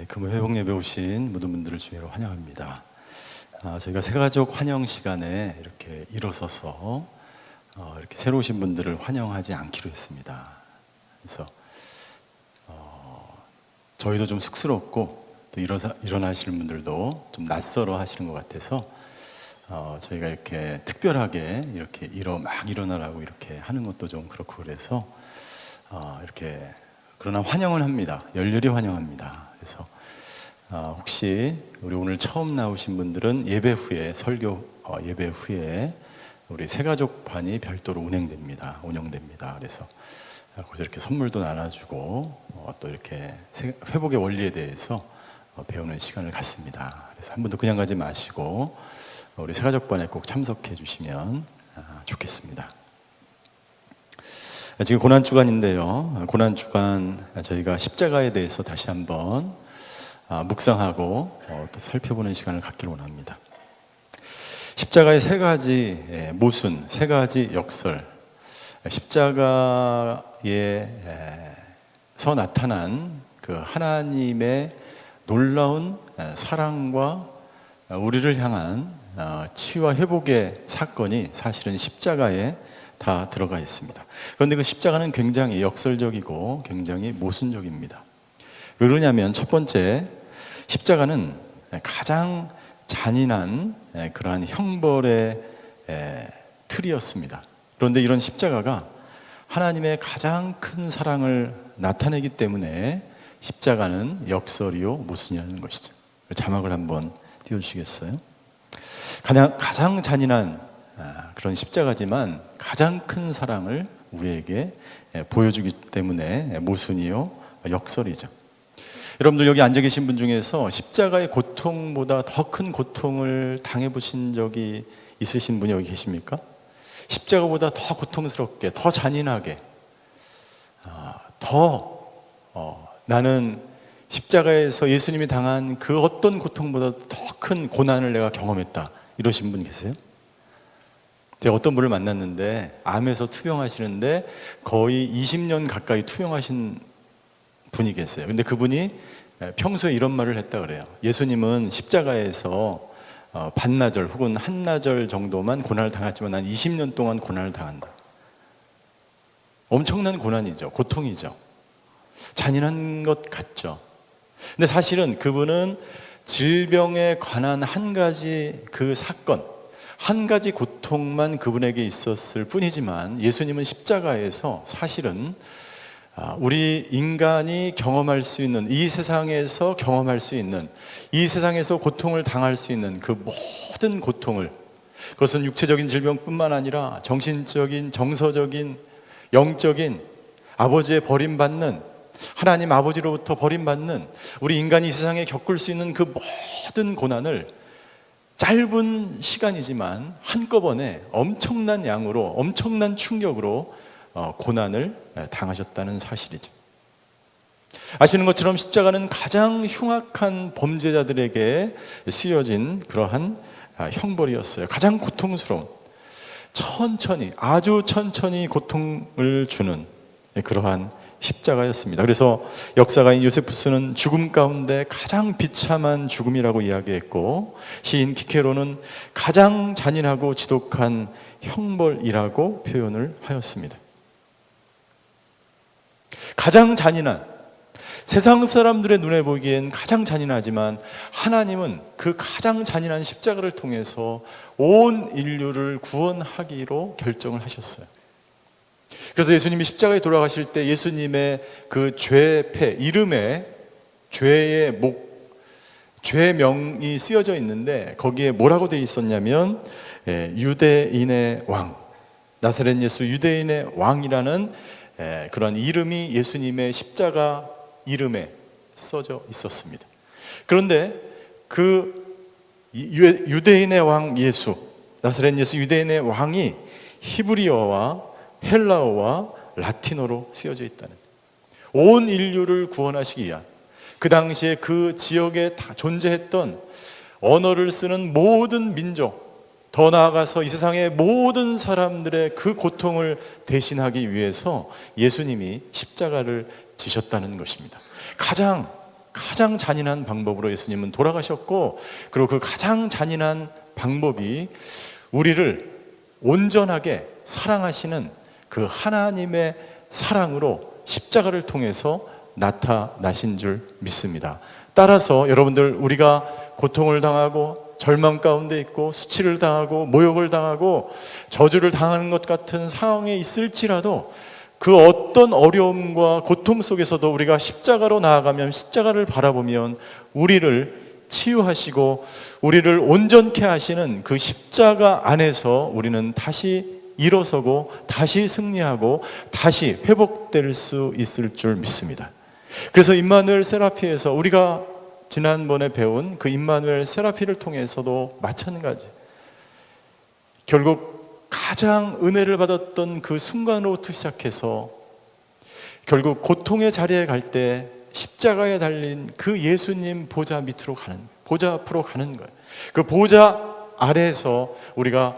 금요 회복 예배 오신 모든 분들을 주의로 환영합니다. 저희가 새가족 환영 시간에 이렇게 일어서서 이렇게 새로 오신 분들을 환영하지 않기로 했습니다. 그래서 저희도 좀 쑥스럽고 또 일어나시는 분들도 좀 낯설어 하시는 것 같아서 저희가 이렇게 특별하게 이렇게 막 일어나라고 이렇게 하는 것도 좀 그렇고 그래서 이렇게 그러나 환영은 합니다. 열렬히 환영합니다. 그래서 혹시 우리 오늘 처음 나오신 분들은 예배 후에 설교 예배 후에 우리 새가족반이 별도로 운영됩니다. 그래서 거기서 이렇게 선물도 나눠주고 또 이렇게 회복의 원리에 대해서 배우는 시간을 갖습니다. 그래서 한 분도 그냥 가지 마시고 우리 새가족반에 꼭 참석해 주시면 좋겠습니다. 지금 고난주간인데요. 고난주간 저희가 십자가에 대해서 다시 한번 묵상하고 또 살펴보는 시간을 갖기를 원합니다. 십자가의 세 가지 모순, 세 가지 역설, 십자가에서 나타난 그 하나님의 놀라운 사랑과 우리를 향한 치유와 회복의 사건이 사실은 십자가에 다 들어가 있습니다. 그런데 그 십자가는 굉장히 역설적이고 굉장히 모순적입니다. 왜 그러냐면 첫 번째, 십자가는 가장 잔인한 그러한 형벌의 틀이었습니다. 그런데 이런 십자가가 하나님의 가장 큰 사랑을 나타내기 때문에 십자가는 역설이요 모순이라는 것이죠. 자막을 한번 띄워주시겠어요? 가장 잔인한 그런 십자가지만 가장 큰 사랑을 우리에게 보여주기 때문에 모순이요 역설이죠. 여러분들 여기 앉아 계신 분 중에서 십자가의 고통보다 더 큰 고통을 당해보신 적이 있으신 분이 여기 계십니까? 십자가보다 더 고통스럽게, 더 잔인하게, 나는 십자가에서 예수님이 당한 그 어떤 고통보다 더 큰 고난을 내가 경험했다, 이러신 분 계세요? 제가 어떤 분을 만났는데 암에서 투병하시는데 거의 20년 가까이 투병하신 분이 계세요. 근데 그분이 평소에 이런 말을 했다 그래요. 예수님은 십자가에서 반나절 혹은 한나절 정도만 고난을 당했지만 난 20년 동안 고난을 당한다. 엄청난 고난이죠. 고통이죠. 잔인한 것 같죠. 근데 사실은 그분은 질병에 관한 한 가지 그 사건, 한 가지 고통만 그분에게 있었을 뿐이지만 예수님은 십자가에서 사실은 우리 인간이 경험할 수 있는, 이 세상에서 경험할 수 있는, 이 세상에서 고통을 당할 수 있는 그 모든 고통을, 그것은 육체적인 질병뿐만 아니라 정신적인, 정서적인, 영적인, 아버지의 버림받는, 하나님 아버지로부터 버림받는, 우리 인간이 이 세상에 겪을 수 있는 그 모든 고난을 짧은 시간이지만 한꺼번에 엄청난 양으로, 엄청난 충격으로 고난을 당하셨다는 사실이죠. 아시는 것처럼 십자가는 가장 흉악한 범죄자들에게 쓰여진 그러한 형벌이었어요. 가장 고통스러운, 천천히, 아주 천천히 고통을 주는 그러한 십자가였습니다. 그래서 역사가인 요세푸스는 죽음 가운데 가장 비참한 죽음이라고 이야기했고, 시인 키케로는 가장 잔인하고 지독한 형벌이라고 표현을 하였습니다. 가장 잔인한, 세상 사람들의 눈에 보기엔 가장 잔인하지만 하나님은 그 가장 잔인한 십자가를 통해서 온 인류를 구원하기로 결정을 하셨어요. 그래서 예수님이 십자가에 돌아가실 때 예수님의 그 죄패, 이름에 죄의 죄명이 쓰여져 있는데 거기에 뭐라고 되어 있었냐면 유대인의 왕, 나사렛 예수 유대인의 왕이라는 그런 이름이 예수님의 십자가 이름에 써져 있었습니다. 그런데 그 유대인의 왕 예수, 나사렛 예수 유대인의 왕이 히브리어와 헬라어와 라틴어로 쓰여져 있다는, 온 인류를 구원하시기 위한, 그 당시에 그 지역에 다 존재했던 언어를 쓰는 모든 민족, 더 나아가서 이 세상의 모든 사람들의 그 고통을 대신하기 위해서 예수님이 십자가를 지셨다는 것입니다. 가장 가장 잔인한 방법으로 예수님은 돌아가셨고, 그리고 그 가장 잔인한 방법이 우리를 온전하게 사랑하시는 그 하나님의 사랑으로 십자가를 통해서 나타나신 줄 믿습니다. 따라서 여러분들, 우리가 고통을 당하고 절망 가운데 있고 수치를 당하고 모욕을 당하고 저주를 당하는 것 같은 상황에 있을지라도 그 어떤 어려움과 고통 속에서도 우리가 십자가로 나아가면, 십자가를 바라보면 우리를 치유하시고 우리를 온전케 하시는 그 십자가 안에서 우리는 다시 일어서고 다시 승리하고 다시 회복될 수 있을 줄 믿습니다. 그래서 임마누엘 세라피에서 우리가 지난번에 배운 그 임마누엘 세라피를 통해서도 마찬가지, 결국 가장 은혜를 받았던 그 순간으로부터 시작해서 결국 고통의 자리에 갈 때 십자가에 달린 그 예수님 보좌 밑으로 가는, 보좌 앞으로 가는 거예요. 그 보좌 아래에서 우리가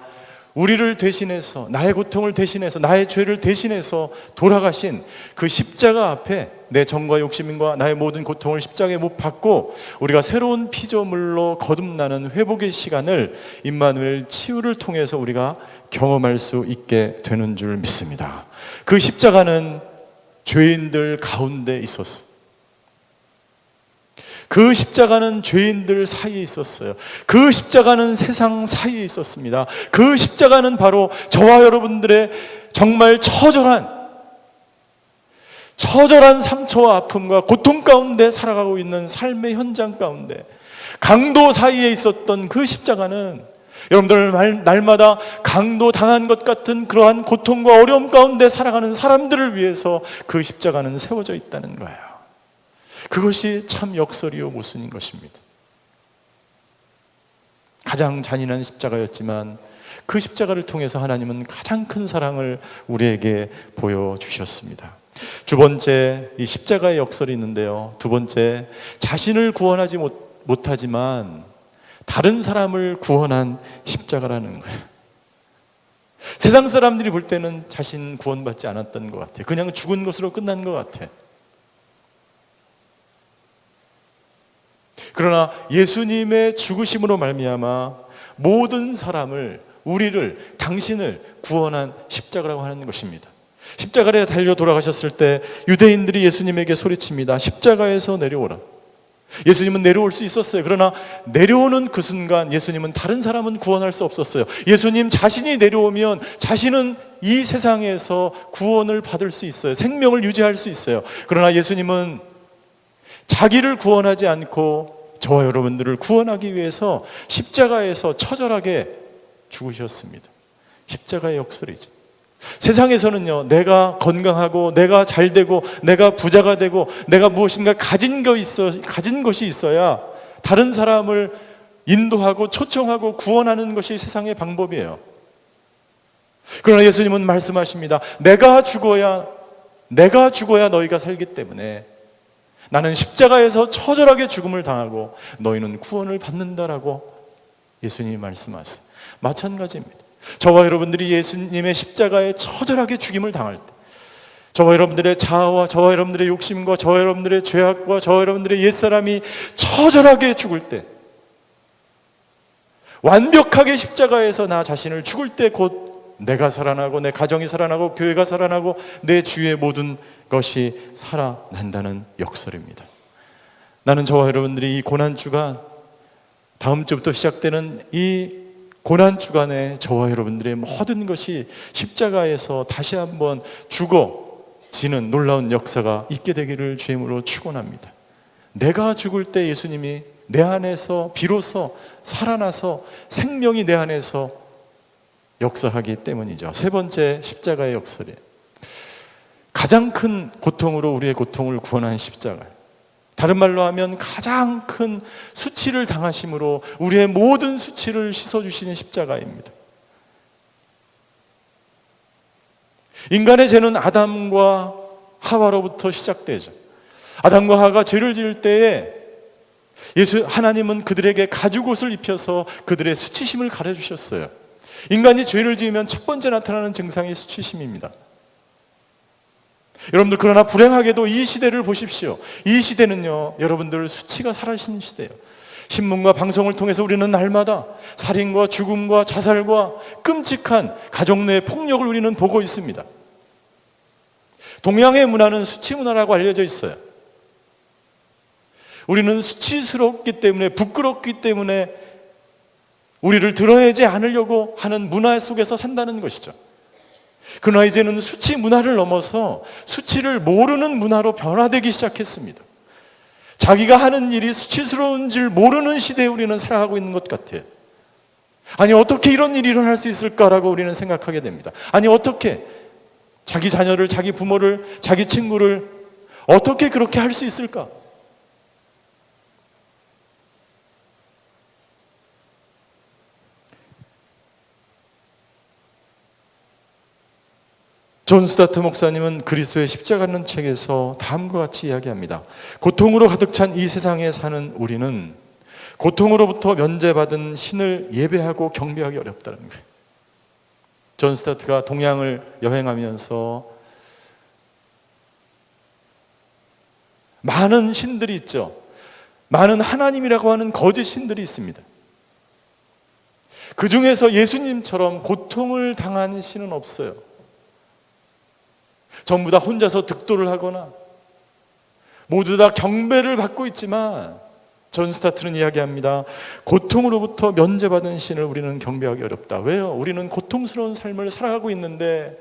우리를 대신해서, 나의 고통을 대신해서, 나의 죄를 대신해서 돌아가신 그 십자가 앞에 내 정과 욕심과 나의 모든 고통을 십자가에 못 박고 우리가 새로운 피조물로 거듭나는 회복의 시간을 임마누엘 치유를 통해서 우리가 경험할 수 있게 되는 줄 믿습니다. 그 십자가는 죄인들 가운데 있었어요. 그 십자가는 죄인들 사이에 있었어요. 그 십자가는 세상 사이에 있었습니다. 그 십자가는 바로 저와 여러분들의 정말 처절한 상처와 아픔과 고통 가운데 살아가고 있는 삶의 현장 가운데 강도 사이에 있었던 그 십자가는, 여러분들 날마다 강도 당한 것 같은 그러한 고통과 어려움 가운데 살아가는 사람들을 위해서 그 십자가는 세워져 있다는 거예요. 그것이 참 역설이요 모순인 것입니다. 가장 잔인한 십자가였지만 그 십자가를 통해서 하나님은 가장 큰 사랑을 우리에게 보여주셨습니다. 두 번째, 이 십자가의 역설이 있는데요, 두 번째, 자신을 구원하지 못하지만 다른 사람을 구원한 십자가라는 거예요. 세상 사람들이 볼 때는 자신 구원받지 않았던 것 같아요. 그냥 죽은 것으로 끝난 것 같아요. 그러나 예수님의 죽으심으로 말미암아 모든 사람을, 우리를, 당신을 구원한 십자가라고 하는 것입니다. 십자가에 달려 돌아가셨을 때 유대인들이 예수님에게 소리칩니다. 십자가에서 내려오라. 예수님은 내려올 수 있었어요. 그러나 내려오는 그 순간 예수님은 다른 사람은 구원할 수 없었어요. 예수님 자신이 내려오면 자신은 이 세상에서 구원을 받을 수 있어요. 생명을 유지할 수 있어요. 그러나 예수님은 자기를 구원하지 않고 저와 여러분들을 구원하기 위해서 십자가에서 처절하게 죽으셨습니다. 십자가의 역설이죠. 세상에서는요, 내가 건강하고 내가 잘되고 내가 부자가 되고 내가 무엇인가 가진 것이 있어야 다른 사람을 인도하고 초청하고 구원하는 것이 세상의 방법이에요. 그러나 예수님은 말씀하십니다. 내가 죽어야 너희가 살기 때문에 나는 십자가에서 처절하게 죽음을 당하고 너희는 구원을 받는다라고 예수님이 말씀하세요. 마찬가지입니다. 저와 여러분들이 예수님의 십자가에 처절하게 죽임을 당할 때, 저와 여러분들의 자아와 저와 여러분들의 욕심과 저와 여러분들의 죄악과 저와 여러분들의 옛사람이 처절하게 죽을 때, 완벽하게 십자가에서 나 자신을 죽을 때 곧 내가 살아나고 내 가정이 살아나고 교회가 살아나고 내 주위의 모든 것이 살아난다는 역설입니다. 나는 저와 여러분들이 이 고난주간, 다음 주부터 시작되는 이 고난주간에 저와 여러분들의 모든 것이 십자가에서 다시 한번 죽어지는 놀라운 역사가 있게 되기를 주임으로 축원합니다. 내가 죽을 때 예수님이 내 안에서 비로소 살아나서 생명이 내 안에서 역사하기 때문이죠. 세 번째, 십자가의 역설이에요. 가장 큰 고통으로 우리의 고통을 구원한 십자가, 다른 말로 하면 가장 큰 수치를 당하심으로 우리의 모든 수치를 씻어주시는 십자가입니다. 인간의 죄는 아담과 하와로부터 시작되죠. 아담과 하와가 죄를 지을 때에 하나님은 그들에게 가죽옷을 입혀서 그들의 수치심을 가려주셨어요. 인간이 죄를 지으면 첫 번째 나타나는 증상이 수치심입니다. 여러분들, 그러나 불행하게도 이 시대를 보십시오. 이 시대는요, 여러분들, 수치가 사라진 시대예요. 신문과 방송을 통해서 우리는 날마다 살인과 죽음과 자살과 끔찍한 가족 내 폭력을 우리는 보고 있습니다. 동양의 문화는 수치 문화라고 알려져 있어요. 우리는 수치스럽기 때문에, 부끄럽기 때문에 우리를 드러내지 않으려고 하는 문화 속에서 산다는 것이죠. 그러나 이제는 수치 문화를 넘어서 수치를 모르는 문화로 변화되기 시작했습니다. 자기가 하는 일이 수치스러운 줄 모르는 시대에 우리는 살아가고 있는 것 같아요. 아니, 어떻게 이런 일이 일어날 수 있을까라고 우리는 생각하게 됩니다. 아니, 어떻게 자기 자녀를, 자기 부모를, 자기 친구를 어떻게 그렇게 할 수 있을까? 존 스타트 목사님은 그리스도의 십자가라는 책에서 다음과 같이 이야기합니다. 고통으로 가득 찬 이 세상에 사는 우리는 고통으로부터 면제받은 신을 예배하고 경배하기 어렵다는 거예요. 존 스타트가 동양을 여행하면서 많은 신들이 있죠. 많은 하나님이라고 하는 거짓 신들이 있습니다. 그 중에서 예수님처럼 고통을 당한 신은 없어요. 전부 다 혼자서 득도를 하거나 모두 다 경배를 받고 있지만, 존 스타트는 이야기합니다. 고통으로부터 면제받은 신을 우리는 경배하기 어렵다. 왜요? 우리는 고통스러운 삶을 살아가고 있는데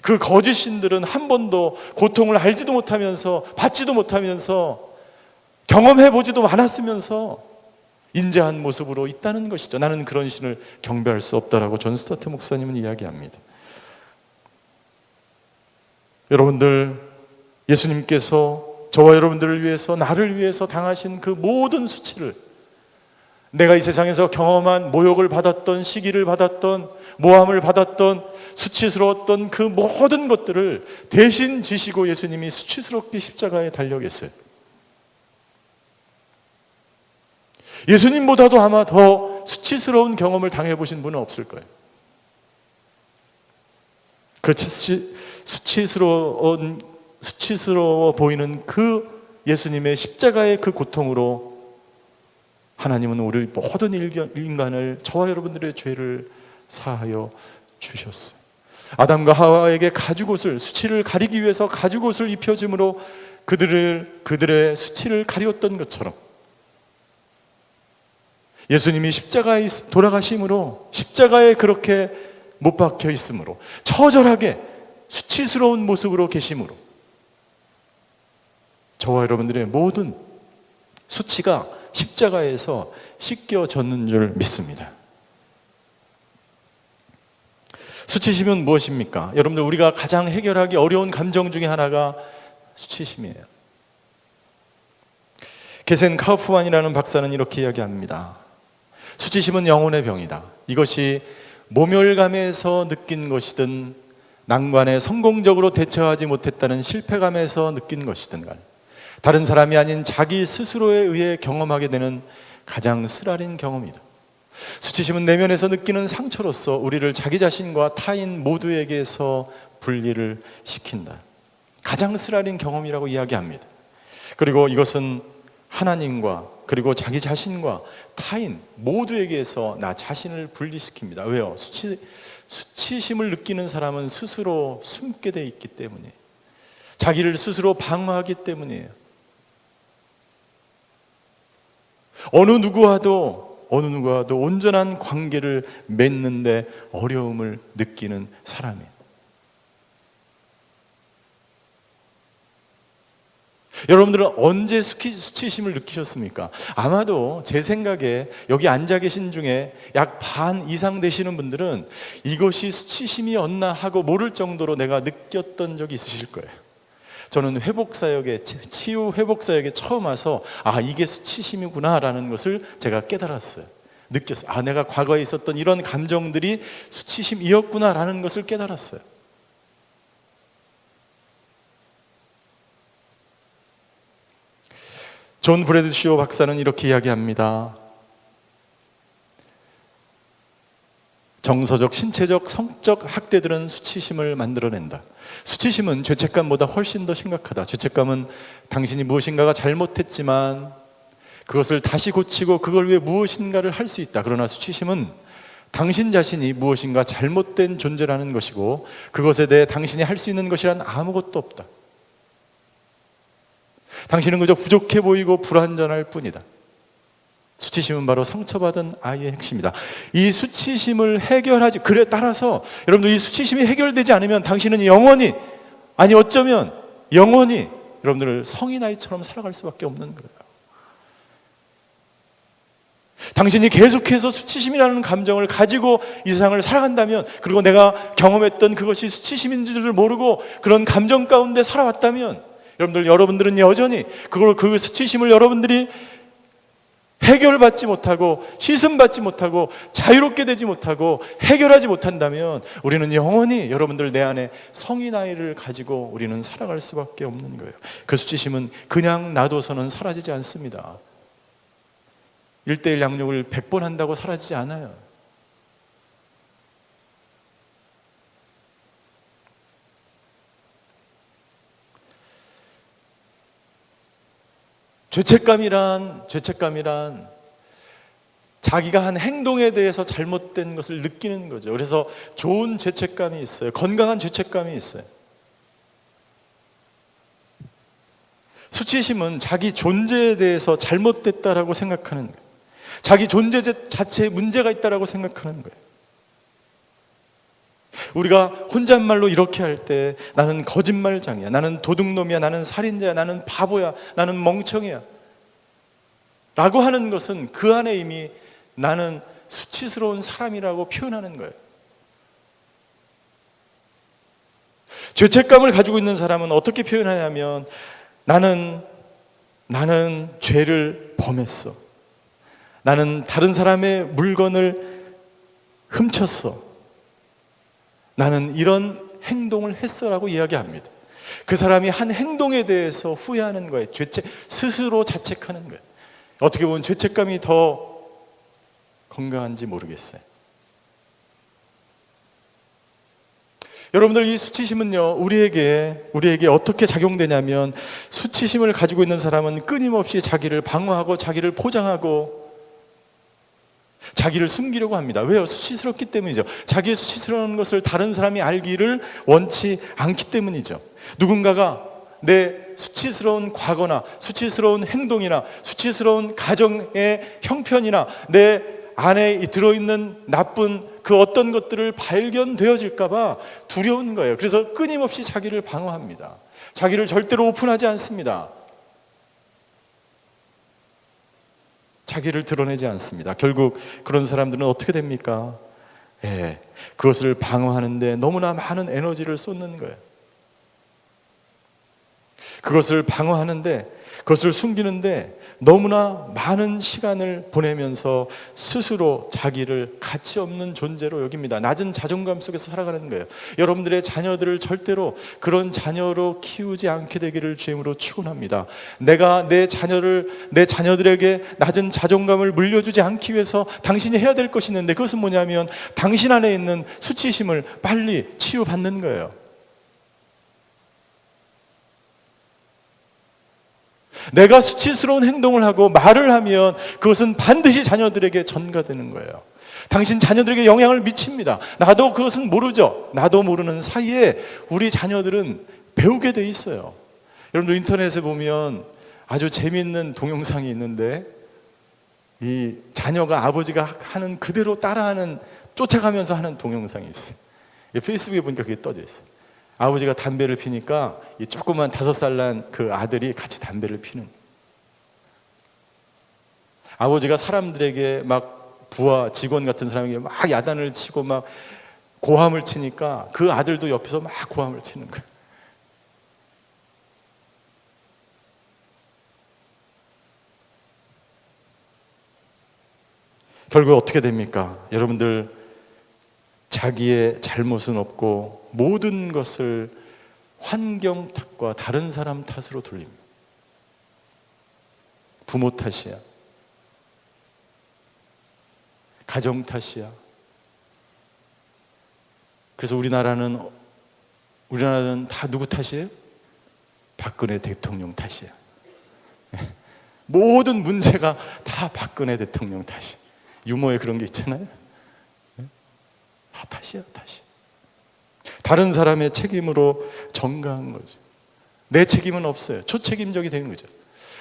그 거짓 신들은 한 번도 고통을 알지도 못하면서, 받지도 못하면서, 경험해보지도 않았으면서 인자한 모습으로 있다는 것이죠. 나는 그런 신을 경배할 수 없다라고 존 스타트 목사님은 이야기합니다. 여러분들, 예수님께서 저와 여러분들을 위해서, 나를 위해서 당하신 그 모든 수치를, 내가 이 세상에서 경험한 모욕을 받았던, 시기를 받았던, 모함을 받았던, 수치스러웠던 그 모든 것들을 대신 지시고 예수님이 수치스럽게 십자가에 달려 계세요. 예수님보다도 아마 더 수치스러운 경험을 당해보신 분은 없을 거예요. 그 수치스러워 보이는 그 예수님의 십자가의 그 고통으로 하나님은 우리 모든 인간을, 저와 여러분들의 죄를 사하여 주셨어요. 아담과 하와에게 가죽옷을, 수치를 가리기 위해서 가죽옷을 입혀줌으로 그들의 수치를 가리웠던 것처럼, 예수님이 십자가에 돌아가심으로, 십자가에 그렇게 못 박혀 있으므로, 처절하게 수치스러운 모습으로 계심으로 저와 여러분들의 모든 수치가 십자가에서 씻겨졌는 줄 믿습니다. 수치심은 무엇입니까? 여러분들, 우리가 가장 해결하기 어려운 감정 중에 하나가 수치심이에요. 게센 카우프만이라는 박사는 이렇게 이야기합니다. 수치심은 영혼의 병이다. 이것이 모멸감에서 느낀 것이든 난관에 성공적으로 대처하지 못했다는 실패감에서 느낀 것이든 간에 다른 사람이 아닌 자기 스스로에 의해 경험하게 되는 가장 쓰라린 경험이다. 수치심은 내면에서 느끼는 상처로서 우리를 자기 자신과 타인 모두에게서 분리를 시킨다. 가장 쓰라린 경험이라고 이야기합니다. 그리고 이것은 하나님과, 그리고 자기 자신과 타인 모두에게서 나 자신을 분리시킵니다. 왜요? 수치심을 느끼는 사람은 스스로 숨게 돼 있기 때문이에요. 자기를 스스로 방어하기 때문이에요. 어느 누구와도 온전한 관계를 맺는데 어려움을 느끼는 사람이에요. 여러분들은 언제 수치심을 느끼셨습니까? 아마도 제 생각에 여기 앉아 계신 중에 약 반 이상 되시는 분들은 이것이 수치심이었나 하고 모를 정도로 내가 느꼈던 적이 있으실 거예요. 저는 회복사역에, 치유 회복사역에 처음 와서 이게 수치심이구나 라는 것을 제가 깨달았어요. 느꼈어요. 내가 과거에 있었던 이런 감정들이 수치심이었구나 라는 것을 깨달았어요. 존 브래드쇼 박사는 이렇게 이야기합니다. 정서적, 신체적, 성적 학대들은 수치심을 만들어낸다. 수치심은 죄책감보다 훨씬 더 심각하다. 죄책감은 당신이 무엇인가가 잘못했지만 그것을 다시 고치고 그걸 위해 무엇인가를 할 수 있다. 그러나 수치심은 당신 자신이 무엇인가 잘못된 존재라는 것이고 그것에 대해 당신이 할 수 있는 것이란 아무것도 없다. 당신은 그저 부족해 보이고 불완전할 뿐이다. 수치심은 바로 상처받은 아이의 핵심이다. 이 수치심을 해결하지, 그래 따라서 여러분들 이 수치심이 해결되지 않으면 당신은 영원히, 아니 어쩌면 영원히 여러분들 성인 아이처럼 살아갈 수밖에 없는 거예요. 당신이 계속해서 수치심이라는 감정을 가지고 이 세상을 살아간다면, 그리고 내가 경험했던 그것이 수치심인 줄을 모르고 그런 감정 가운데 살아왔다면 여러분들은 여전히 그 수치심을 여러분들이 해결받지 못하고 씻음받지 못하고 자유롭게 되지 못하고 해결하지 못한다면 우리는 영원히 여러분들 내 안에 성인 아이를 가지고 우리는 살아갈 수밖에 없는 거예요. 그 수치심은 그냥 놔둬서는 사라지지 않습니다. 1:1 양육을 100번 한다고 사라지지 않아요. 죄책감이란 자기가 한 행동에 대해서 잘못된 것을 느끼는 거죠. 그래서 좋은 죄책감이 있어요. 건강한 죄책감이 있어요. 수치심은 자기 존재에 대해서 잘못됐다라고 생각하는 거예요. 자기 존재 자체에 문제가 있다라고 생각하는 거예요. 우리가 혼잣말로 이렇게 할 때 나는 거짓말장이야, 나는 도둑놈이야, 나는 살인자야, 나는 바보야, 나는 멍청이야 라고 하는 것은 그 안에 이미 나는 수치스러운 사람이라고 표현하는 거예요. 죄책감을 가지고 있는 사람은 어떻게 표현하냐면 나는 죄를 범했어, 나는 다른 사람의 물건을 훔쳤어, 나는 이런 행동을 했어라고 이야기합니다. 그 사람이 한 행동에 대해서 후회하는 거예요. 스스로 자책하는 거예요. 어떻게 보면 죄책감이 더 건강한지 모르겠어요. 여러분들 이 수치심은요, 우리에게 어떻게 작용되냐면 수치심을 가지고 있는 사람은 끊임없이 자기를 방어하고 자기를 포장하고 자기를 숨기려고 합니다. 왜요? 수치스럽기 때문이죠. 자기의 수치스러운 것을 다른 사람이 알기를 원치 않기 때문이죠. 누군가가 내 수치스러운 과거나 수치스러운 행동이나 수치스러운 가정의 형편이나 내 안에 들어있는 나쁜 그 어떤 것들을 발견되어질까 봐 두려운 거예요. 그래서 끊임없이 자기를 방어합니다. 자기를 절대로 오픈하지 않습니다. 자기를 드러내지 않습니다. 결국 그런 사람들은 어떻게 됩니까? 그것을 방어하는데 너무나 많은 에너지를 쏟는 거예요. 그것을 방어하는데, 그것을 숨기는데 너무나 많은 시간을 보내면서 스스로 자기를 가치 없는 존재로 여깁니다. 낮은 자존감 속에서 살아가는 거예요. 여러분들의 자녀들을 절대로 그런 자녀로 키우지 않게 되기를 주임으로 축원합니다. 내가 내 자녀들에게 낮은 자존감을 물려주지 않기 위해서 당신이 해야 될 것이 있는데, 그것은 뭐냐면 당신 안에 있는 수치심을 빨리 치유받는 거예요. 내가 수치스러운 행동을 하고 말을 하면 그것은 반드시 자녀들에게 전가되는 거예요. 당신 자녀들에게 영향을 미칩니다. 나도 그것은 모르죠. 나도 모르는 사이에 우리 자녀들은 배우게 돼 있어요. 여러분들 인터넷에 보면 아주 재미있는 동영상이 있는데, 이 자녀가 아버지가 하는 그대로 따라하는, 쫓아가면서 하는 동영상이 있어요. 페이스북에 보니까 그게 떠져 있어요. 아버지가 담배를 피니까 이 조그만 5살 난 그 아들이 같이 담배를 피는. 아버지가 사람들에게 막 부하 직원 같은 사람에게 막 야단을 치고 막 고함을 치니까 그 아들도 옆에서 막 고함을 치는 거예요. 결국 어떻게 됩니까? 여러분들, 자기의 잘못은 없고 모든 것을 환경 탓과 다른 사람 탓으로 돌립니다. 부모 탓이야, 가정 탓이야, 그래서 우리나라는 다 누구 탓이에요? 박근혜 대통령 탓이에요. 모든 문제가 다 박근혜 대통령 탓이에요. 유머에 그런 게 있잖아요. 다 탓이야, 탓이. 다른 사람의 책임으로 전가한 거죠. 내 책임은 없어요. 초책임적이 되는 거죠.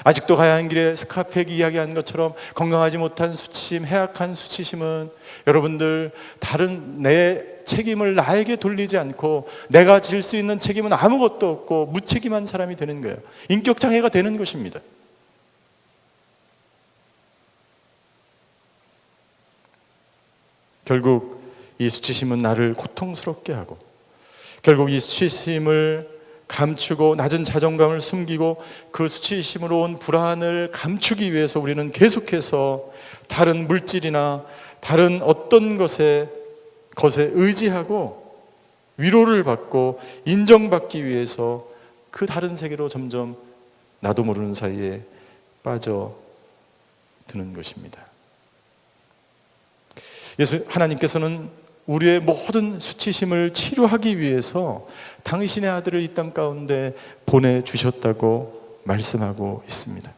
아직도 가야 하는 길에 스카펙이 이야기한 것처럼 건강하지 못한 수치심, 해악한 수치심은 여러분들 다른 내 책임을 나에게 돌리지 않고 내가 질 수 있는 책임은 아무것도 없고 무책임한 사람이 되는 거예요. 인격장애가 되는 것입니다. 결국 이 수치심은 나를 고통스럽게 하고, 결국 이 수치심을 감추고 낮은 자존감을 숨기고 그 수치심으로 온 불안을 감추기 위해서 우리는 계속해서 다른 물질이나 다른 어떤 것에 의지하고 위로를 받고 인정받기 위해서 그 다른 세계로 점점 나도 모르는 사이에 빠져드는 것입니다. 하나님께서는 우리의 모든 수치심을 치료하기 위해서 당신의 아들을 이 땅 가운데 보내주셨다고 말씀하고 있습니다.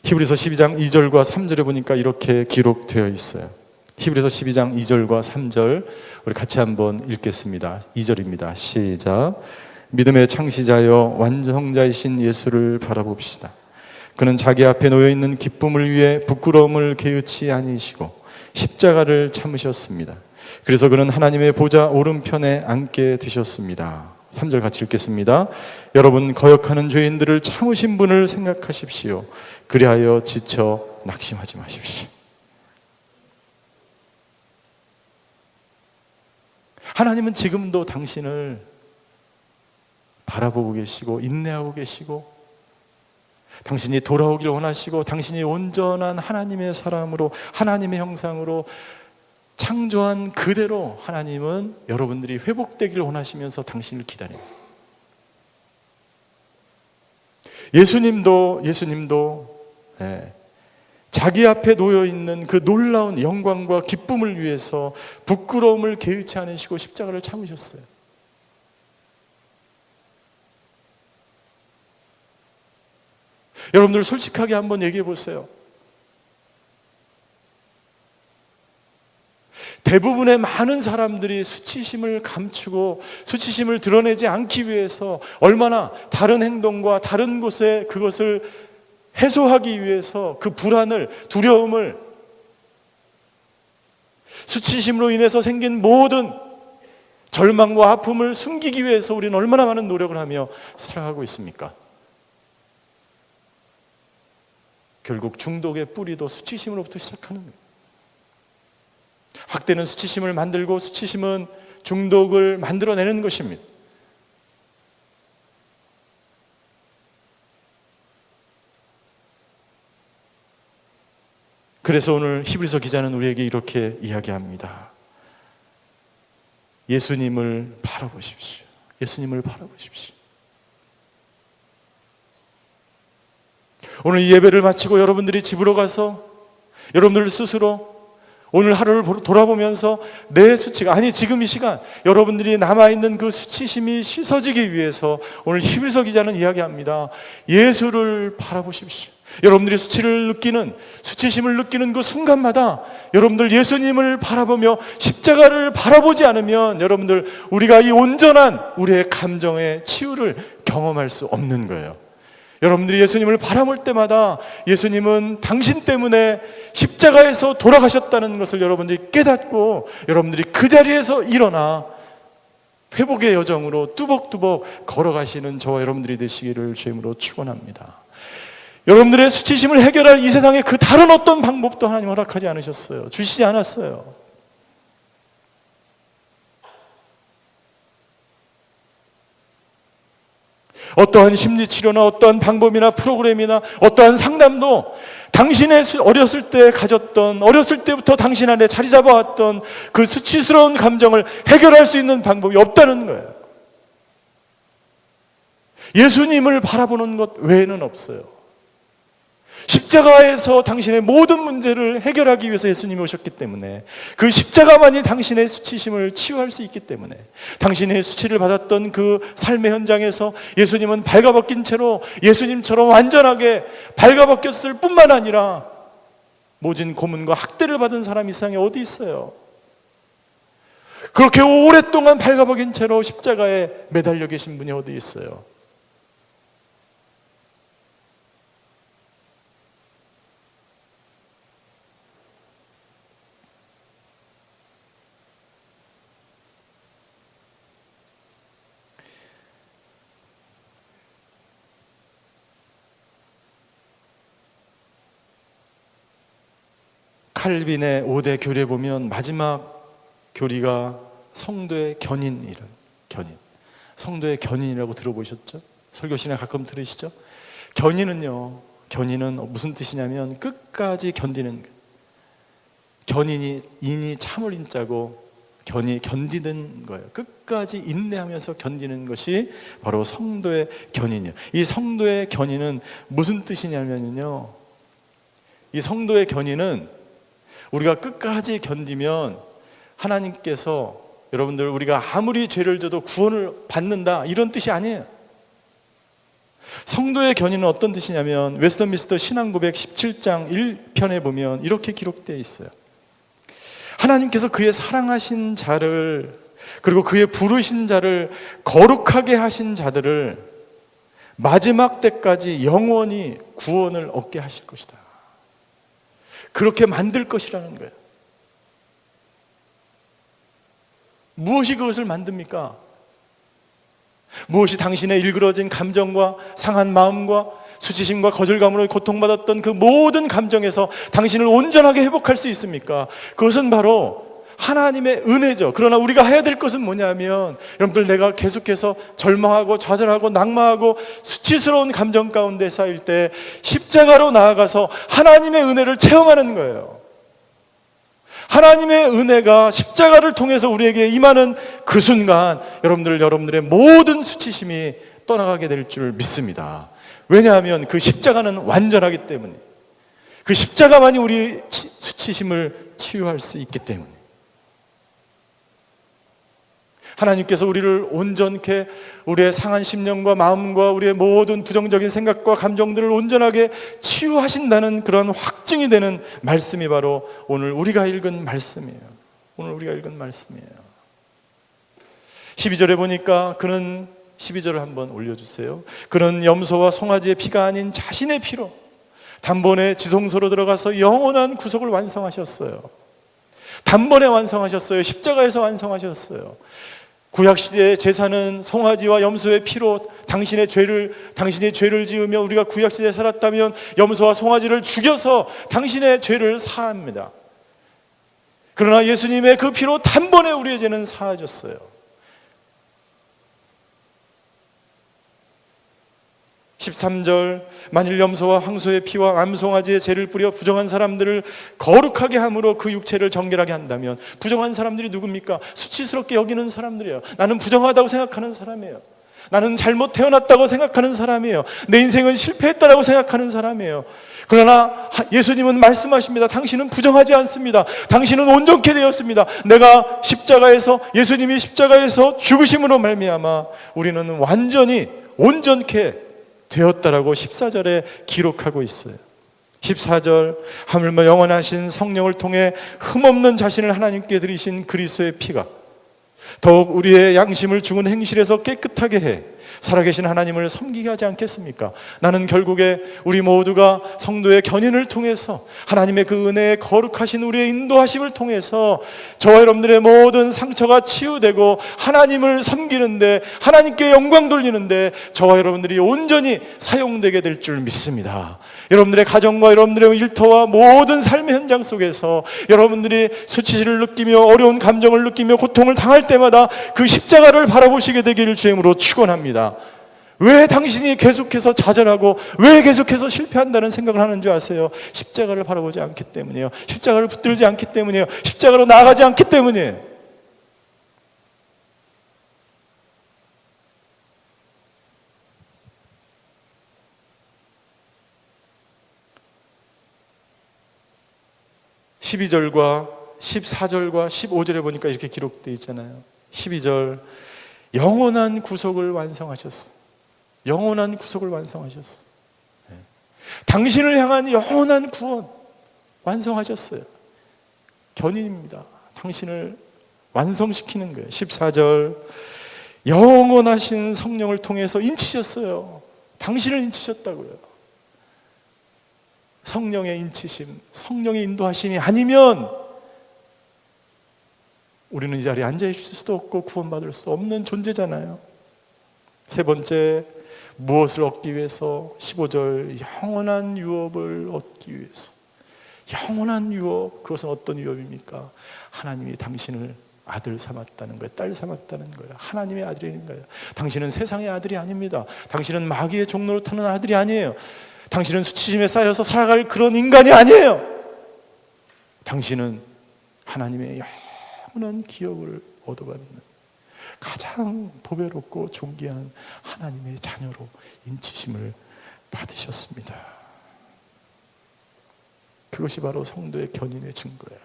히브리서 12장 2절과 3절에 보니까 이렇게 기록되어 있어요. 히브리서 12장 2절과 3절 우리 같이 한번 읽겠습니다. 2절입니다. 시작. 믿음의 창시자여 완성자이신 예수를 바라봅시다. 그는 자기 앞에 놓여있는 기쁨을 위해 부끄러움을 게으치 아니시고 십자가를 참으셨습니다. 그래서 그는 하나님의 보좌 오른편에 앉게 되셨습니다. 3절 같이 읽겠습니다. 여러분 거역하는 죄인들을 참으신 분을 생각하십시오. 그리하여 지쳐 낙심하지 마십시오. 하나님은 지금도 당신을 바라보고 계시고 인내하고 계시고 당신이 돌아오기를 원하시고 당신이 온전한 하나님의 사람으로 하나님의 형상으로 창조한 그대로 하나님은 여러분들이 회복되기를 원하시면서 당신을 기다립니다. 예수님도 자기 앞에 놓여있는 그 놀라운 영광과 기쁨을 위해서 부끄러움을 개의치 않으시고 십자가를 참으셨어요. 여러분들 솔직하게 한번 얘기해 보세요. 대부분의 많은 사람들이 수치심을 감추고 수치심을 드러내지 않기 위해서 얼마나 다른 행동과 다른 곳에 그것을 해소하기 위해서 그 불안을, 두려움을, 수치심으로 인해서 생긴 모든 절망과 아픔을 숨기기 위해서 우리는 얼마나 많은 노력을 하며 살아가고 있습니까? 결국 중독의 뿌리도 수치심으로부터 시작하는 거예요. 학대는 수치심을 만들고 수치심은 중독을 만들어내는 것입니다. 그래서 오늘 히브리서 기자는 우리에게 이렇게 이야기합니다. 예수님을 바라보십시오. 예수님을 바라보십시오. 오늘 이 예배를 마치고 여러분들이 집으로 가서 여러분들 스스로 오늘 하루를 돌아보면서 내 수치가 지금 이 시간 여러분들이 남아있는 그 수치심이 씻어지기 위해서 오늘 히브리서 기자는 이야기합니다. 예수를 바라보십시오. 여러분들이 수치심을 느끼는 그 순간마다 여러분들 예수님을 바라보며 십자가를 바라보지 않으면 여러분들 우리가 이 온전한 우리의 감정의 치유를 경험할 수 없는 거예요. 여러분들이 예수님을 바라볼 때마다 예수님은 당신 때문에 십자가에서 돌아가셨다는 것을 여러분들이 깨닫고 여러분들이 그 자리에서 일어나 회복의 여정으로 뚜벅뚜벅 걸어가시는 저와 여러분들이 되시기를 주임으로 축원합니다. 여러분들의 수치심을 해결할 이 세상에 그 다른 어떤 방법도 하나님 허락하지 않으셨어요. 주시지 않았어요. 어떠한 심리치료나 어떠한 방법이나 프로그램이나 어떠한 상담도 당신의 어렸을 때부터 당신 안에 자리 잡아왔던 그 수치스러운 감정을 해결할 수 있는 방법이 없다는 거예요. 예수님을 바라보는 것 외에는 없어요. 십자가에서 당신의 모든 문제를 해결하기 위해서 예수님이 오셨기 때문에, 그 십자가만이 당신의 수치심을 치유할 수 있기 때문에, 당신의 수치를 받았던 그 삶의 현장에서 예수님은 발가벗긴 채로 예수님처럼 완전하게 발가벗겼을 뿐만 아니라 모진 고문과 학대를 받은 사람이 이 세상에 어디 있어요? 그렇게 오랫동안 발가벗긴 채로 십자가에 매달려 계신 분이 어디 있어요? 칼빈의 5대 교리에 보면 마지막 교리가 성도의 견인이란, 견인. 성도의 견인이라고 들어보셨죠? 설교 시간에 가끔 들으시죠? 견인은요, 견인은 무슨 뜻이냐면 끝까지 견디는 거예요. 견인이 인이 참을 인자고 견이 견디는 거예요. 끝까지 인내하면서 견디는 것이 바로 성도의 견인이에요. 이 성도의 견인은 무슨 뜻이냐면요, 이 성도의 견인은 우리가 끝까지 견디면 하나님께서, 여러분들, 우리가 아무리 죄를 져도 구원을 받는다, 이런 뜻이 아니에요. 성도의 견인은 어떤 뜻이냐면 웨스터민스터 신앙고백 17장 1편에 보면 이렇게 기록되어 있어요. 하나님께서 그의 사랑하신 자를, 그리고 그의 부르신 자를, 거룩하게 하신 자들을 마지막 때까지 영원히 구원을 얻게 하실 것이다. 그렇게 만들 것이라는 거예요. 무엇이 그것을 만듭니까? 무엇이 당신의 일그러진 감정과 상한 마음과 수치심과 거절감으로 고통받았던 그 모든 감정에서 당신을 온전하게 회복할 수 있습니까? 그것은 바로 하나님의 은혜죠. 그러나 우리가 해야 될 것은 뭐냐면, 여러분들, 내가 계속해서 절망하고 좌절하고 낙마하고 수치스러운 감정 가운데 쌓일 때 십자가로 나아가서 하나님의 은혜를 체험하는 거예요. 하나님의 은혜가 십자가를 통해서 우리에게 임하는 그 순간 여러분들의 모든 수치심이 떠나가게 될 줄 믿습니다. 왜냐하면 그 십자가는 완전하기 때문에, 그 십자가만이 우리 수치심을 치유할 수 있기 때문에. 하나님께서 우리를 온전케, 우리의 상한 심령과 마음과 우리의 모든 부정적인 생각과 감정들을 온전하게 치유하신다는 그런 확증이 되는 말씀이 바로 오늘 우리가 읽은 말씀이에요. 오늘 우리가 읽은 말씀이에요. 12절에 보니까 그는, 12절을 한번 올려주세요. 그는 염소와 송아지의 피가 아닌 자신의 피로 단번에 지성소로 들어가서 영원한 구속을 완성하셨어요. 단번에 완성하셨어요. 십자가에서 완성하셨어요. 구약시대의 제사는 송아지와 염소의 피로 당신이 죄를 지으며 우리가 구약시대에 살았다면 염소와 송아지를 죽여서 당신의 죄를 사합니다. 그러나 예수님의 그 피로 단번에 우리의 죄는 사하졌어요. 13절, 만일 염소와 황소의 피와 암송아지의 죄를 뿌려 부정한 사람들을 거룩하게 함으로 그 육체를 정결하게 한다면, 부정한 사람들이 누굽니까? 수치스럽게 여기는 사람들이에요. 나는 부정하다고 생각하는 사람이에요. 나는 잘못 태어났다고 생각하는 사람이에요. 내 인생은 실패했다라고 생각하는 사람이에요. 그러나 예수님은 말씀하십니다. 당신은 부정하지 않습니다. 당신은 온전케 되었습니다. 내가 예수님이 십자가에서 죽으심으로 말미암아 우리는 완전히 온전케 되었다라고 14절에 기록하고 있어요. 14절, 하물며 영원하신 성령을 통해 흠없는 자신을 하나님께 드리신 그리스도의 피가 더욱 우리의 양심을 죽은 행실에서 깨끗하게 해 살아계신 하나님을 섬기게 하지 않겠습니까? 나는 결국에 우리 모두가 성도의 견인을 통해서 하나님의 그 은혜에 거룩하신 우리의 인도하심을 통해서 저와 여러분들의 모든 상처가 치유되고 하나님을 섬기는데, 하나님께 영광 돌리는데 저와 여러분들이 온전히 사용되게 될 줄 믿습니다. 여러분들의 가정과 여러분들의 일터와 모든 삶의 현장 속에서 여러분들이 수치심을 느끼며 어려운 감정을 느끼며 고통을 당할 때마다 그 십자가를 바라보시게 되기를 주임으로 축원합니다. 왜 당신이 계속해서 좌절하고 왜 계속해서 실패한다는 생각을 하는 줄 아세요? 십자가를 바라보지 않기 때문이에요. 십자가를 붙들지 않기 때문이에요. 십자가로 나아가지 않기 때문이에요. 12절과 14절과 15절에 보니까 이렇게 기록되어 있잖아요. 12절, 영원한 구속을 완성하셨어. 영원한 구속을 완성하셨어. 당신을 향한 영원한 구원 완성하셨어요. 견인입니다. 당신을 완성시키는 거예요. 14절, 영원하신 성령을 통해서 인치셨어요. 당신을 인치셨다고요. 성령의 인치심, 성령의 인도하심이 아니면 우리는 이 자리에 앉아 있을 수도 없고 구원받을 수 없는 존재잖아요. 세 번째, 무엇을 얻기 위해서? 15절, 영원한 유업을 얻기 위해서. 영원한 유업, 그것은 어떤 유업입니까? 하나님이 당신을 아들 삼았다는 거예요. 딸 삼았다는 거예요. 하나님의 아들인 거예요. 당신은 세상의 아들이 아닙니다. 당신은 마귀의 종로를 타는 아들이 아니에요. 당신은 수치심에 쌓여서 살아갈 그런 인간이 아니에요. 당신은 하나님의 영원한 기업을 얻어받는 가장 보배롭고 존귀한 하나님의 자녀로 인치심을 받으셨습니다. 그것이 바로 성도의 견인의 증거예요.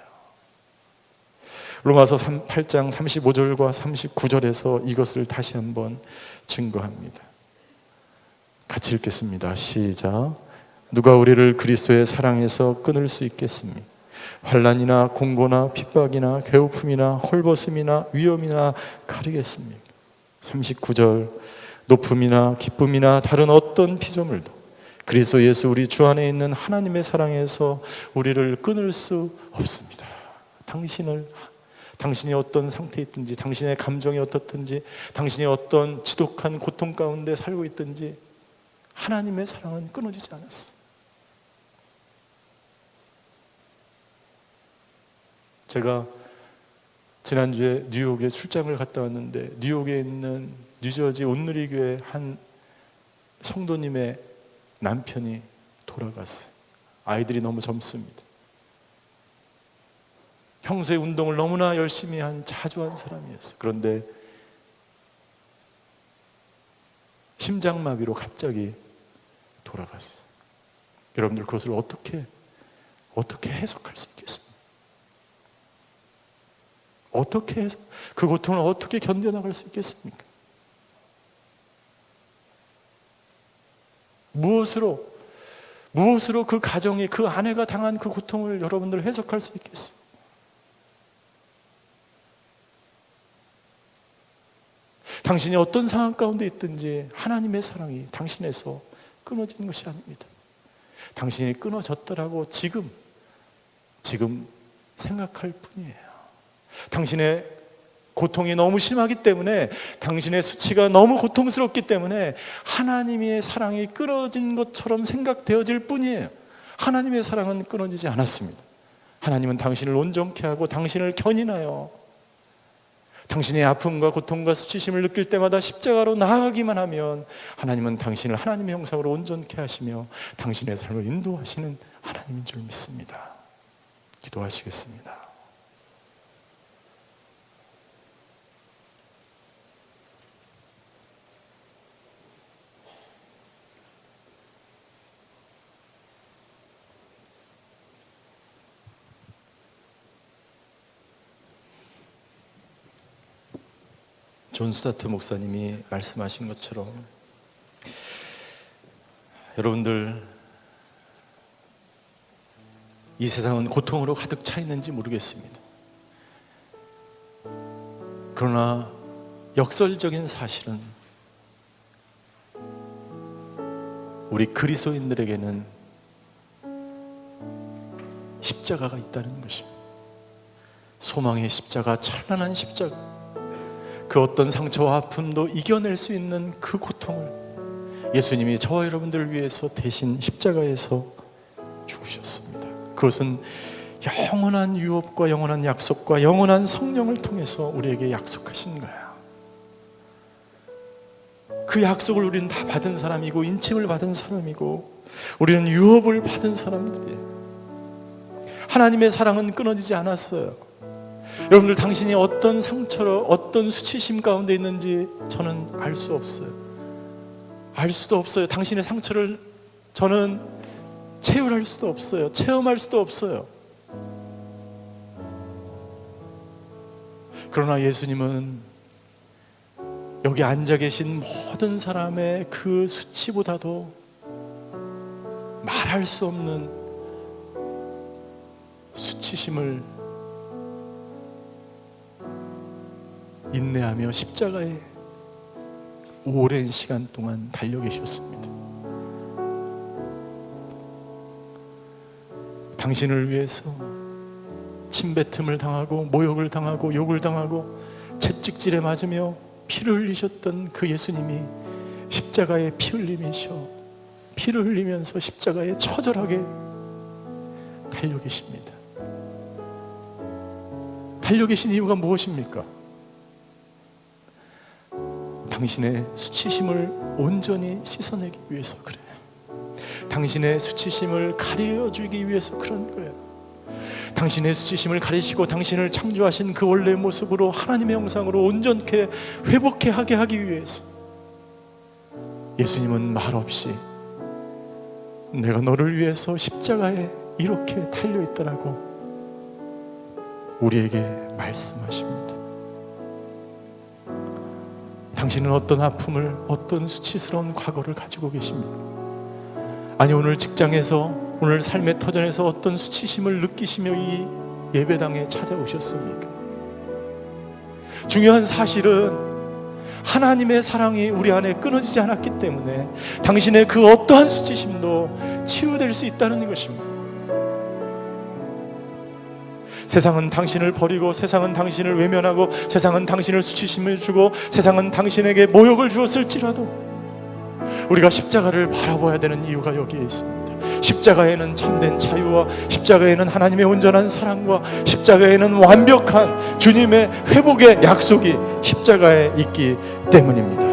로마서 8장 35절과 39절에서 이것을 다시 한번 증거합니다. 같이 읽겠습니다. 시작. 누가 우리를 그리스도의 사랑에서 끊을 수 있겠습니까? 환난이나 공고나 핍박이나 괴롭힘이나 헐벗음이나 위험이나 가리겠습니까? 39절, 높음이나 기쁨이나 다른 어떤 피조물도 그리스도 예수 우리 주 안에 있는 하나님의 사랑에서 우리를 끊을 수 없습니다. 당신이 어떤 상태에 있든지, 당신의 감정이 어떻든지, 당신이 어떤 지독한 고통 가운데 살고 있든지 하나님의 사랑은 끊어지지 않았어. 제가 지난주에 뉴욕에 출장을 갔다 왔는데 뉴욕에 있는 뉴저지 온누리 교회 한 성도님의 남편이 돌아갔어요. 아이들이 너무 젊습니다. 평소에 운동을 너무나 열심히 자주 한 사람이었어요. 그런데 심장마비로 갑자기 돌아갔어요. 여러분들 그것을 어떻게 해석할 수 있겠습니까? 어떻게 해서 그 고통을 어떻게 견뎌나갈 수 있겠습니까? 무엇으로 그 가정이, 그 아내가 당한 그 고통을 여러분들 해석할 수 있겠어요? 당신이 어떤 상황 가운데 있든지 하나님의 사랑이 당신에서 끊어지는 것이 아닙니다. 당신이 끊어졌더라고 지금 생각할 뿐이에요. 당신의 고통이 너무 심하기 때문에, 당신의 수치가 너무 고통스럽기 때문에 하나님의 사랑이 끊어진 것처럼 생각되어질 뿐이에요. 하나님의 사랑은 끊어지지 않았습니다. 하나님은 당신을 온전케 하고 당신을 견인하여 당신의 아픔과 고통과 수치심을 느낄 때마다 십자가로 나아가기만 하면 하나님은 당신을 하나님의 형상으로 온전케 하시며 당신의 삶을 인도하시는 하나님인 줄 믿습니다. 기도하시겠습니다. 존 스타트 목사님이 말씀하신 것처럼 여러분들 이 세상은 고통으로 가득 차 있는지 모르겠습니다. 그러나 역설적인 사실은 우리 그리스도인들에게는 십자가가 있다는 것입니다. 소망의 십자가, 찬란한 십자가, 그 어떤 상처와 아픔도 이겨낼 수 있는 그 고통을 예수님이 저와 여러분들을 위해서 대신 십자가에서 죽으셨습니다. 그것은 영원한 유업과 영원한 약속과 영원한 성령을 통해서 우리에게 약속하신 거야. 그 약속을 우리는 다 받은 사람이고 인침을 받은 사람이고 우리는 유업을 받은 사람들이에요. 하나님의 사랑은 끊어지지 않았어요. 여러분들 당신이 어떤 상처로 어떤 수치심 가운데 있는지 저는 알 수 없어요. 알 수도 없어요. 당신의 상처를 저는 체휼할 수도 없어요. 체험할 수도 없어요. 그러나 예수님은 여기 앉아 계신 모든 사람의 그 수치보다도 말할 수 없는 수치심을 인내하며 십자가에 오랜 시간 동안 달려 계셨습니다. 당신을 위해서 침뱉음을 당하고 모욕을 당하고 욕을 당하고 채찍질에 맞으며 피를 흘리셨던 그 예수님이 십자가에 피 흘림이셔 피를 흘리면서 십자가에 처절하게 달려 계십니다. 달려 계신 이유가 무엇입니까? 당신의 수치심을 온전히 씻어내기 위해서 그래요. 당신의 수치심을 가려주기 위해서 그런 거예요. 당신의 수치심을 가리시고 당신을 창조하신 그 원래의 모습으로 하나님의 형상으로 온전케 회복케 하게 하기 위해서 예수님은 말없이 내가 너를 위해서 십자가에 이렇게 달려있다라고 우리에게 말씀하십니다. 당신은 어떤 아픔을, 어떤 수치스러운 과거를 가지고 계십니까? 아니, 오늘 직장에서, 오늘 삶의 터전에서 어떤 수치심을 느끼시며 이 예배당에 찾아오셨습니까? 중요한 사실은 하나님의 사랑이 우리 안에 끊어지지 않았기 때문에 당신의 그 어떠한 수치심도 치유될 수 있다는 것입니다. 세상은 당신을 버리고, 세상은 당신을 외면하고, 세상은 당신을 수치심을 주고, 세상은 당신에게 모욕을 주었을지라도 우리가 십자가를 바라봐야 되는 이유가 여기에 있습니다. 십자가에는 참된 자유와 십자가에는 하나님의 온전한 사랑과 십자가에는 완벽한 주님의 회복의 약속이 십자가에 있기 때문입니다.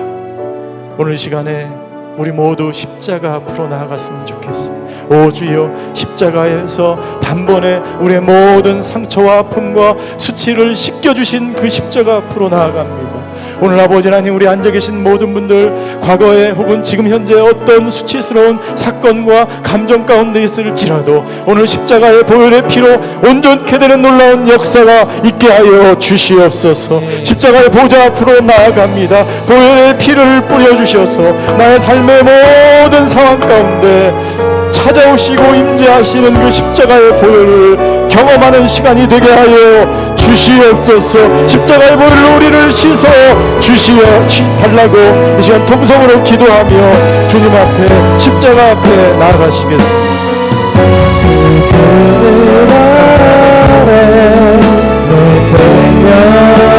오늘 시간에 우리 모두 십자가 앞으로 나아갔으면 좋겠습니다. 오 주여, 십자가에서 단번에 우리의 모든 상처와 아픔과 수치를 씻겨주신 그 십자가 앞으로 나아갑니다. 오늘 아버지 하나님, 우리 앉아 계신 모든 분들 과거에 혹은 지금 현재 어떤 수치스러운 사건과 감정 가운데 있을지라도 오늘 십자가의 보혈의 피로 온전케 되는 놀라운 역사가 있게 하여 주시옵소서. 십자가의 보좌 앞으로 나아갑니다. 보혈의 피를 뿌려주셔서 나의 삶의 모든 상황 가운데 찾아오시고 임재하시는 그 십자가의 보혈을 경험하는 시간이 되게 하여 주시옵소서. 십자가의 보혈로 우리를 씻어 주시어 달라고 이 시간 통성으로 기도하며 주님 앞에, 십자가 앞에 나아가시겠습니다. 내 생명이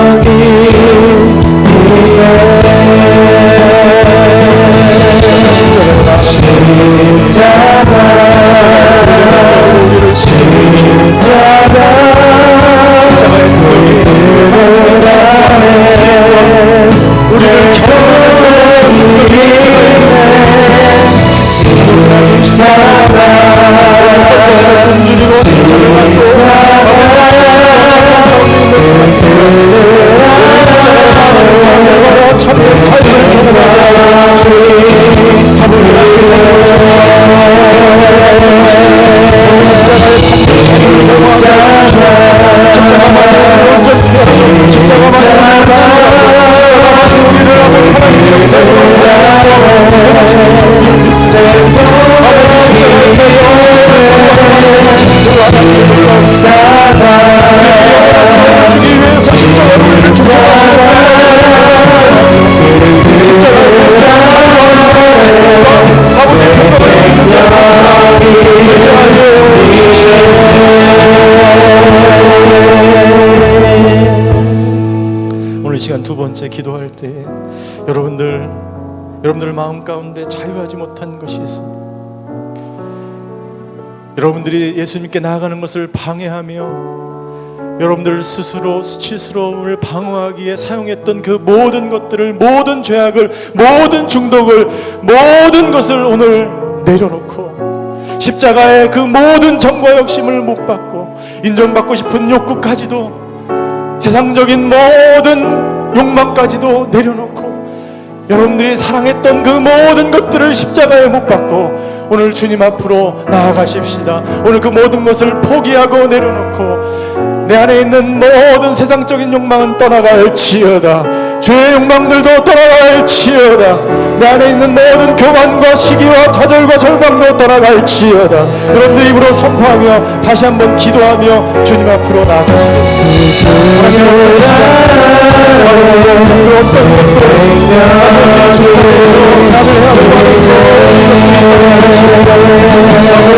두 번째 기도할 때 여러분들 마음 가운데 자유하지 못한 것이 있습니다. 여러분들이 예수님께 나아가는 것을 방해하며 여러분들 스스로 수치스러움을 방어하기에 사용했던 그 모든 것들을, 모든 죄악을, 모든 중독을, 모든 것을 오늘 내려놓고 십자가의 그 모든 정과 욕심을 못 받고 인정받고 싶은 욕구까지도, 세상적인 모든 욕망까지도 내려놓고 여러분들이 사랑했던 그 모든 것들을 십자가에 못 박고 오늘 주님 앞으로 나아가십시다. 오늘 그 모든 것을 포기하고 내려놓고 내 안에 있는 모든 세상적인 욕망은 떠나갈지어다. 죄의 욕망들도 떠나갈지어다. 내 안에 있는 모든 교만과 시기와 좌절과 절망도 떠나갈지어다. 여러분들 입으로 선포하며 다시 한번 기도하며 주님 앞으로 나아가시겠습니다. 하나님, 이 시간 어떤 것으로 아버지 주님 앞에서 나를 주님을 바라보며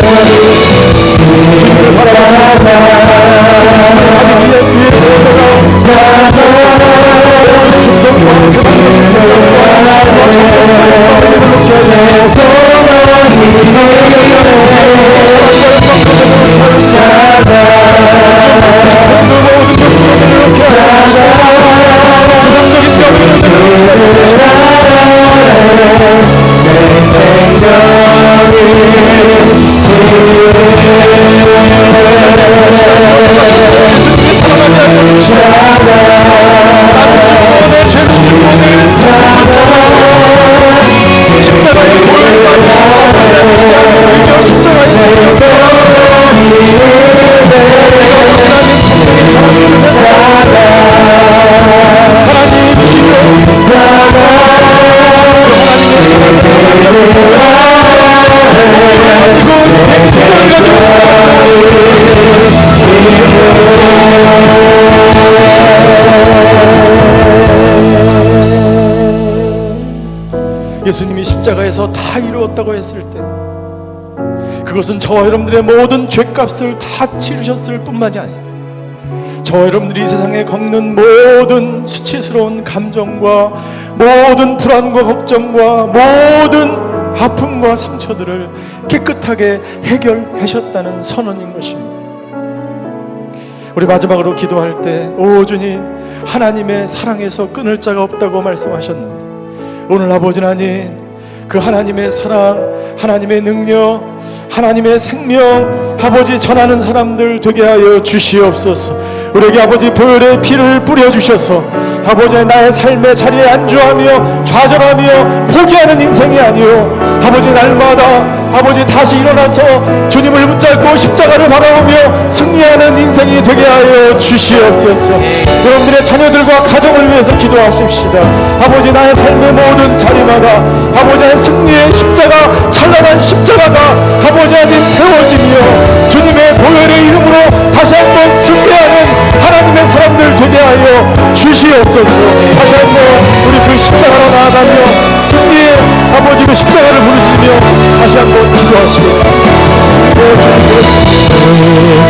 예수님이 십자가에서 다 이루었다고 했을 때 그것은 저와 여러분들의 모든 죄값을 다 치르셨을 뿐만이 아니라 저와 여러분들이 이 세상에 겪는 모든 수치스러운 감정과 모든 불안과 걱정과 모든 아픔과 상처들을 깨끗하게 해결하셨다는 선언인 것입니다. 우리 마지막으로 기도할 때 오 주님, 하나님의 사랑에서 끊을 자가 없다고 말씀하셨는데 오늘 아버지 하나님, 그 하나님의 사랑, 하나님의 능력, 하나님의 생명 아버지 전하는 사람들 되게 하여 주시옵소서. 우리에게 아버지 보혈의 피를 뿌려주셔서 아버지 나의 삶의 자리에 안주하며 좌절하며 포기하는 인생이 아니요 아버지 날마다 아버지 다시 일어나서 주님을 붙잡고 십자가를 바라보며 승리하는 인생이 되게 하여 주시옵소서. 여러분들의 자녀들과 가정을 위해서 기도하십시다. 아버지 나의 삶의 모든 자리마다 아버지의 승리의 십자가, 찬란한 십자가가 아버지 하나님 세워지며 주님의 보혈의 이름으로 다시 한번 승리하는 하나님의 사람들 되게 하여 주시옵소서. 다시 한번 우리 그 십자가로 나아가며 승리의 아버지 그 십자가를 부르시며 다시 한번 기도하시겠습니다. 오 주님,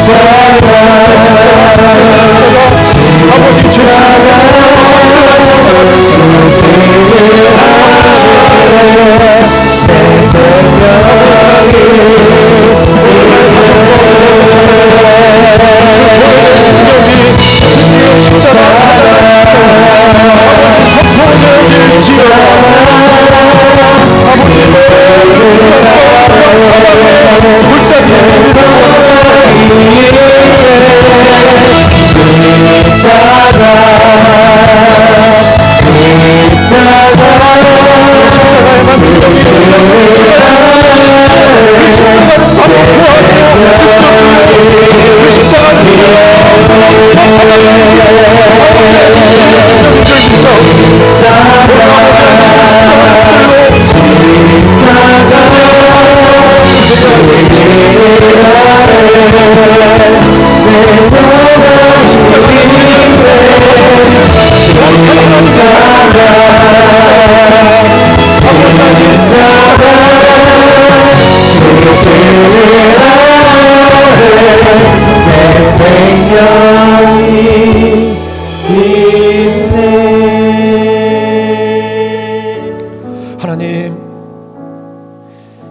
십자가 아버지 죄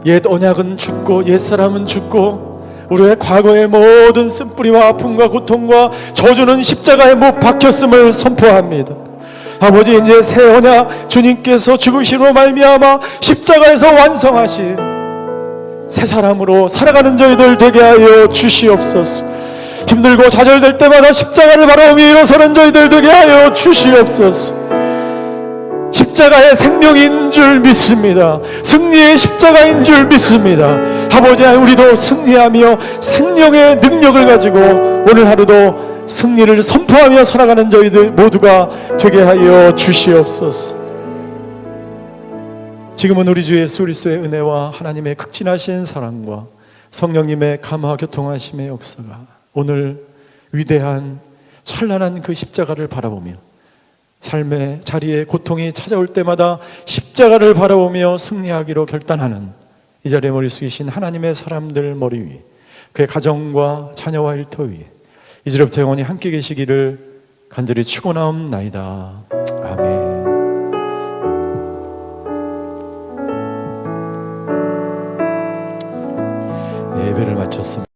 옛 언약은 죽고 옛사람은 죽고 우리의 과거의 모든 쓴뿌리와 아픔과 고통과 저주는 십자가에 못 박혔음을 선포합니다. 아버지, 이제 새 언약 주님께서 죽으심으로 말미암아 십자가에서 완성하신 새 사람으로 살아가는 저희들 되게 하여 주시옵소서. 힘들고 좌절될 때마다 십자가를 바라보며 일어서는 저희들 되게 하여 주시옵소서. 십자가의 생명인 줄 믿습니다. 승리의 십자가인 줄 믿습니다. 아버지 하나님, 우리도 승리하며 생명의 능력을 가지고 오늘 하루도 승리를 선포하며 살아가는 저희들 모두가 되게 하여 주시옵소서. 지금은 우리 주 예수 그리스도의 은혜와 하나님의 극진하신 사랑과 성령님의 감화 교통하심의 역사가 오늘 위대한 찬란한 그 십자가를 바라보며 삶의 자리에 고통이 찾아올 때마다 십자가를 바라보며 승리하기로 결단하는 이 자리에 머리 숙이신 하나님의 사람들 머리 위에, 그의 가정과 자녀와 일터 위에 이제부터 영원히 함께 계시기를 간절히 축원하옵나이다. 아멘. 예배를 마쳤습니다.